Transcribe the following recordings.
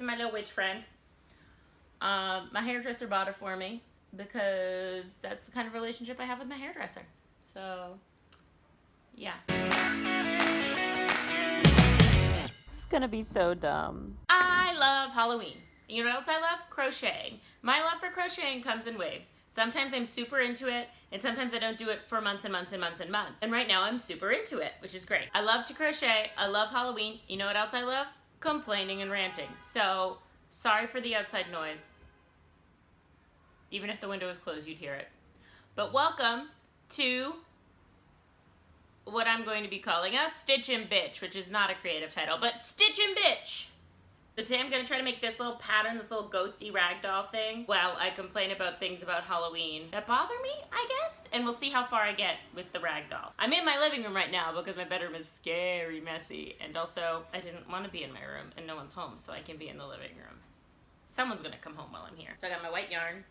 is my little witch friend. My hairdresser bought her for me because that's the kind of relationship I have with my hairdresser. So, yeah. This is gonna be so dumb. I love Halloween. You know what else I love? Crocheting. My love for crocheting comes in waves. Sometimes I'm super into it, and sometimes I don't do it for months and months and months and months. And right now I'm super into it, which is great. I love to crochet. I love Halloween. You know what else I love? Complaining and ranting. So, sorry for the outside noise. Even if the window is closed, you'd hear it. But welcome to what I'm going to be calling a Stitch and Bitch, which is not a creative title, but Stitch and Bitch. So today I'm going to try to make this little pattern, this little ghosty ragdoll thing, while I complain about things about Halloween that bother me, I guess, and we'll see how far I get with the ragdoll. I'm in my living room right now because my bedroom is scary messy, and also I didn't want to be in my room and no one's home, so I can be in the living room. Someone's going to come home while I'm here. So I got my white yarn.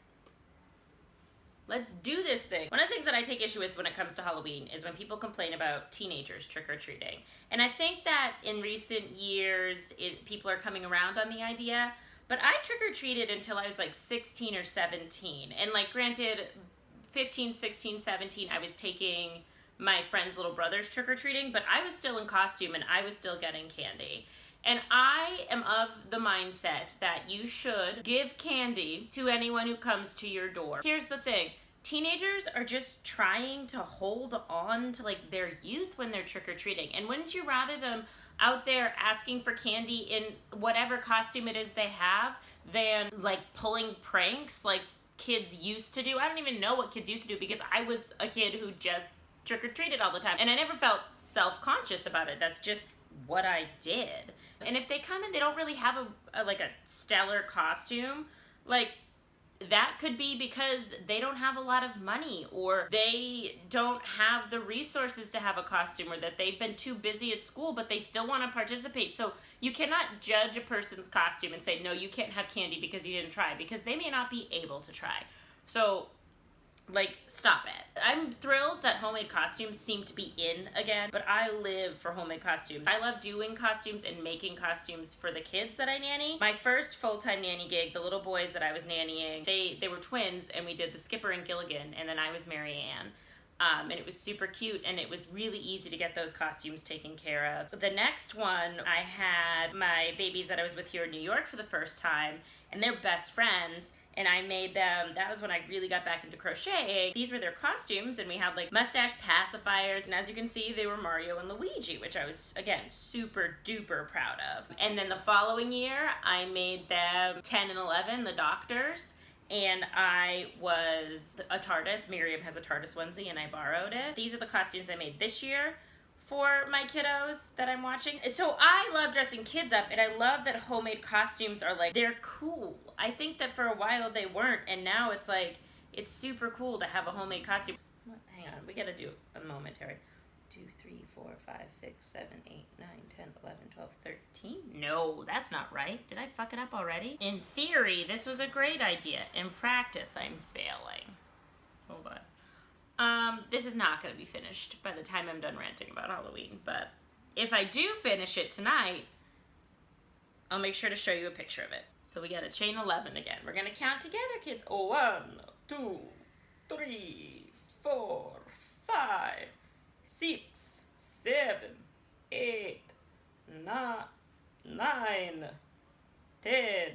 Let's do this thing. One of the things that I take issue with when it comes to Halloween is when people complain about teenagers trick-or-treating. And I think that in recent years, people are coming around on the idea, but I trick-or-treated until I was like 16 or 17. And like granted, 15, 16, 17, I was taking my friend's little brother's trick-or-treating, but I was still in costume and I was still getting candy. And I am of the mindset that you should give candy to anyone who comes to your door. Here's the thing. Teenagers are just trying to hold on to like their youth when they're trick-or-treating. And wouldn't you rather them out there asking for candy in whatever costume it is they have than like pulling pranks like kids used to do? I don't even know what kids used to do because I was a kid who just trick-or-treated all the time. And I never felt self-conscious about it. That's just what I did. And if they come and they don't really have a stellar costume, like that could be because they don't have a lot of money or they don't have the resources to have a costume or that they've been too busy at school but they still want to participate. So you cannot judge a person's costume and say, no, you can't have candy because you didn't try, because they may not be able to try. So like, stop it. I'm thrilled that homemade costumes seem to be in again, but I live for homemade costumes. I love doing costumes and making costumes for the kids that I nanny. My first full-time nanny gig, the little boys that I was nannying, they were twins, and we did the Skipper and Gilligan, and then I was Mary Ann. And it was super cute, and it was really easy to get those costumes taken care of. The next one, I had my babies that I was with here in New York for the first time, and they're best friends, and I made them. That was when I really got back into crocheting. These were their costumes, and we had like mustache pacifiers, and as you can see, they were Mario and Luigi, which I was, again, super duper proud of. And then the following year, I made them 10 and 11, the doctors, and I was a TARDIS. Miriam has a TARDIS onesie, and I borrowed it. These are the costumes I made this year for my kiddos that I'm watching. So I love dressing kids up, and I love that homemade costumes are like, they're cool. I think that for a while they weren't, and now it's like, it's super cool to have a homemade costume. Hang on, we gotta do a momentary. 2, 3, 4, 5, 6, 7, 8, 9, 10, 11, 12, 13? No, that's not right. Did I fuck it up already? In theory, this was a great idea. In practice, I'm failing. Hold on. This is not going to be finished by the time I'm done ranting about Halloween, but if I do finish it tonight, I'll make sure to show you a picture of it. So we got a chain 11 again. We're going to count together, kids. 1, 2, 3, 4, 5, 6, 7, 8, 9, 10,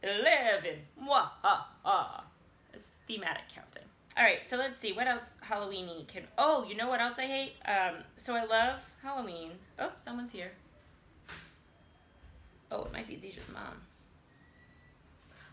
11. Mwah-ha-ha. It's thematic counting. All right, so let's see, what else Halloween-y can... Oh, you know what else I hate? So I love Halloween. Oh, someone's here. Oh, it might be Zisha's mom.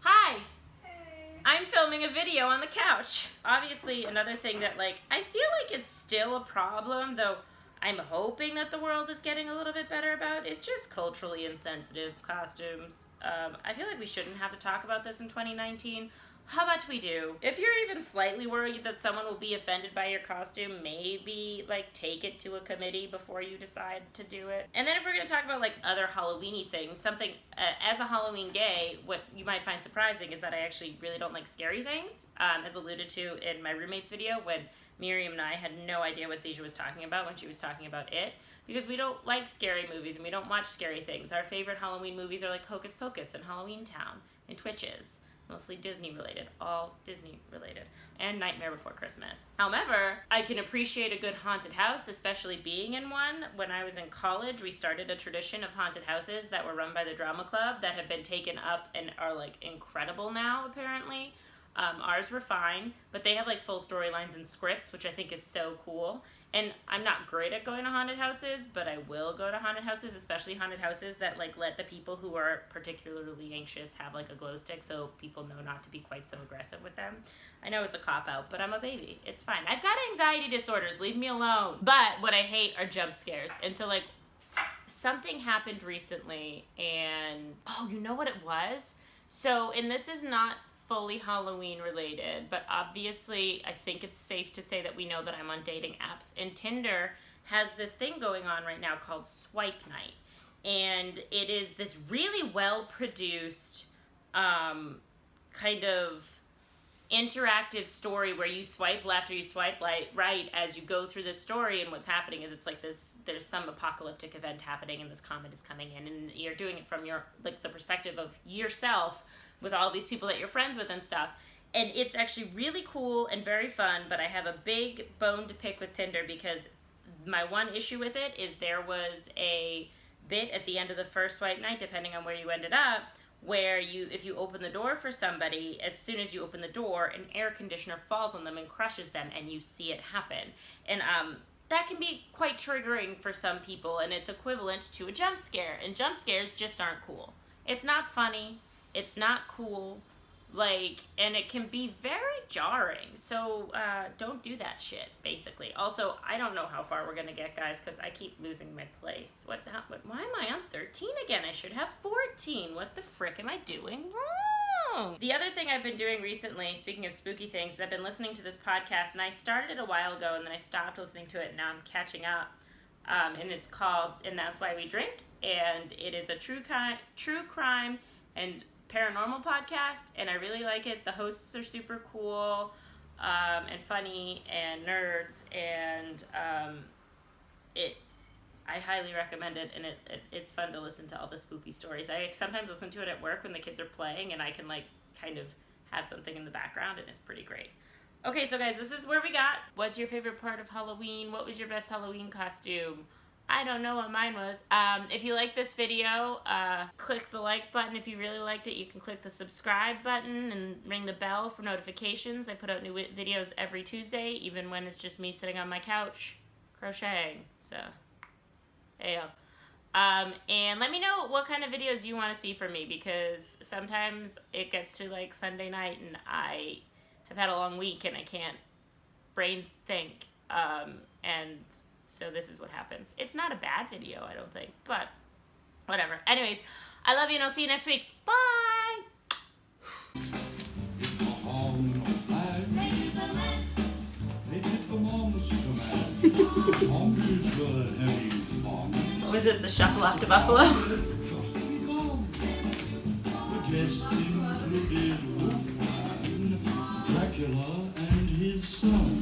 Hi! Hey. I'm filming a video on the couch. Obviously, another thing that, like, I feel like is still a problem, though I'm hoping that the world is getting a little bit better about, is just culturally insensitive costumes. I feel like we shouldn't have to talk about this in 2019. how about we do, if you're even slightly worried that someone will be offended by your costume, maybe like take it to a committee before you decide to do it. And then if we're going to talk about like other Halloween-y things, something as a Halloween gay, what you might find surprising is that I actually really don't like scary things, as alluded to in my roommate's video when Miriam and I had no idea what Zisha was talking about when she was talking about it, because we don't like scary movies and we don't watch scary things. Our favorite Halloween movies are like Hocus Pocus and Halloween Town and Twitches. Mostly Disney related, all Disney related, and Nightmare Before Christmas. However, I can appreciate a good haunted house, especially being in one. When I was in college, we started a tradition of haunted houses that were run by the drama club that have been taken up and are like incredible now, apparently. Ours were fine, but they have like full storylines and scripts, which I think is so cool. And I'm not great at going to haunted houses, but I will go to haunted houses, especially haunted houses that like let the people who are particularly anxious have like a glow stick so people know not to be quite so aggressive with them. I know it's a cop-out, but I'm a baby. It's fine. I've got anxiety disorders. Leave me alone. But what I hate are jump scares. And so like something happened recently and, oh, you know what it was? So, and this is not fully Halloween related, but obviously I think it's safe to say that we know that I'm on dating apps, and Tinder has this thing going on right now called Swipe Night, and it is this really well produced kind of interactive story where you swipe left or you swipe right as you go through the story, and what's happening is it's like this, there's some apocalyptic event happening and this comet is coming in, and you're doing it from your like the perspective of yourself with all these people that you're friends with and stuff. And it's actually really cool and very fun, but I have a big bone to pick with Tinder because my one issue with it is there was a bit at the end of the first swipe night, depending on where you ended up, where you, if you open the door for somebody, as soon as you open the door, an air conditioner falls on them and crushes them, and you see it happen. And that can be quite triggering for some people, and it's equivalent to a jump scare, and jump scares just aren't cool. It's not funny. It's not cool, like, and it can be very jarring, so don't do that shit, basically. Also, I don't know how far we're gonna get, guys, because I keep losing my place. Why am I on 13 again? I should have 14. What the frick am I doing wrong? The other thing I've been doing recently, speaking of spooky things, is I've been listening to this podcast, and I started it a while ago, and then I stopped listening to it, and now I'm catching up, and it's called And That's Why We Drink, and it is a true crime and paranormal podcast, and I really like it. The hosts are super cool and funny and nerds, and I highly recommend it, and it's fun to listen to all the spooky stories. I sometimes listen to it at work when the kids are playing, and I can like kind of have something in the background, and it's pretty great. Okay, so guys, this is where we got. What's your favorite part of Halloween? What was your best Halloween costume? I don't know what mine was. If you like this video, click the like button. If you really liked it, you can click the subscribe button and ring the bell for notifications. I put out new videos every Tuesday, even when it's just me sitting on my couch crocheting. So, heyo. And let me know what kind of videos you want to see from me, because sometimes it gets to like Sunday night and I have had a long week and I can't brain think. And so this is what happens. It's not a bad video, I don't think, but whatever. Anyways, I love you and I'll see you next week. Bye! Was it the Shuffle After Buffalo? Dracula and his son.